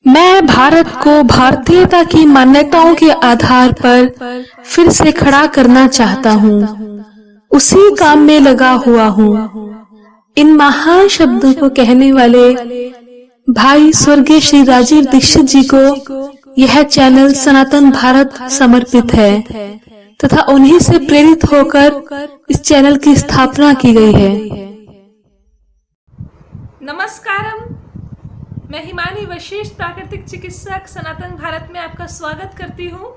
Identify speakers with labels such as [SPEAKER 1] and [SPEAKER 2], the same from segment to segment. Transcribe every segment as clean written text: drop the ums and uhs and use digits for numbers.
[SPEAKER 1] मैं भारत को भारतीयता की मान्यताओं के आधार पर फिर से खड़ा करना चाहता हूँ। उसी काम में लगा हुआ हूँ। इन महान शब्दों को कहने वाले भाई स्वर्गीय श्री राजीव दीक्षित जी को यह चैनल सनातन भारत समर्पित है तथा उन्हीं से प्रेरित होकर इस चैनल की स्थापना की गई है।
[SPEAKER 2] नमस्कारम, मैं हिमानी वशिष्ठ, प्राकृतिक चिकित्सक, सनातन भारत में आपका स्वागत करती हूँ।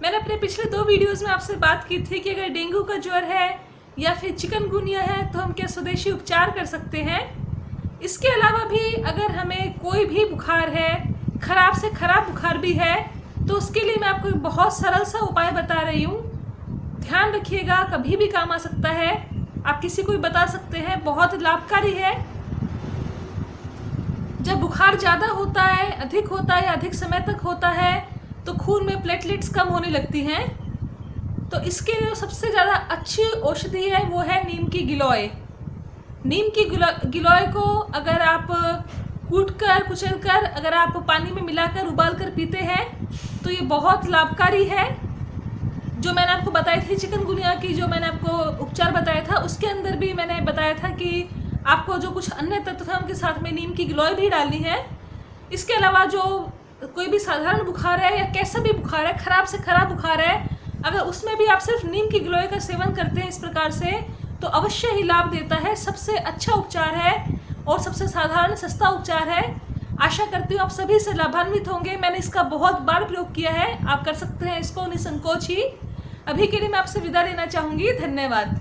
[SPEAKER 2] मैंने अपने पिछले 2 वीडियोस में आपसे बात की थी कि अगर डेंगू का ज्वर है या फिर चिकनगुनिया है तो हम क्या स्वदेशी उपचार कर सकते हैं। इसके अलावा भी अगर हमें कोई भी बुखार है, खराब से खराब बुखार भी है, तो उसके लिए मैं आपको एक बहुत सरल सा उपाय बता रही हूँ। ध्यान रखिएगा, कभी भी काम आ सकता है। आप किसी को भी बता सकते हैं, बहुत लाभकारी है। जब बुखार ज़्यादा होता है, अधिक होता है या अधिक समय तक होता है तो खून में प्लेटलेट्स कम होने लगती हैं। तो इसके लिए सबसे ज़्यादा अच्छी औषधि है वो है नीम की गिलोय। नीम की गिलोय को अगर आप कूटकर कुचलकर अगर आप पानी में मिलाकर उबालकर पीते हैं तो ये बहुत लाभकारी है। जो मैंने आपको बताई थी चिकनगुनिया की, जो मैंने आपको उपचार बताया था, उसके अंदर भी मैंने बताया था कि आपको जो कुछ अन्य तत्व हैं उनके साथ में नीम की गिलोय भी डालनी है। इसके अलावा जो कोई भी साधारण बुखार है या कैसा भी बुखार है, खराब से खराब बुखार है, अगर उसमें भी आप सिर्फ नीम की गिलोय का सेवन करते हैं इस प्रकार से तो अवश्य ही लाभ देता है। सबसे अच्छा उपचार है और सबसे साधारण सस्ता उपचार है। आशा करती हूँ आप सभी से लाभान्वित होंगे। मैंने इसका बहुत बार प्रयोग किया है, आप कर सकते हैं इसको निसंकोच ही। अभी के लिए मैं आपसे विदा लेना चाहूँगी। धन्यवाद।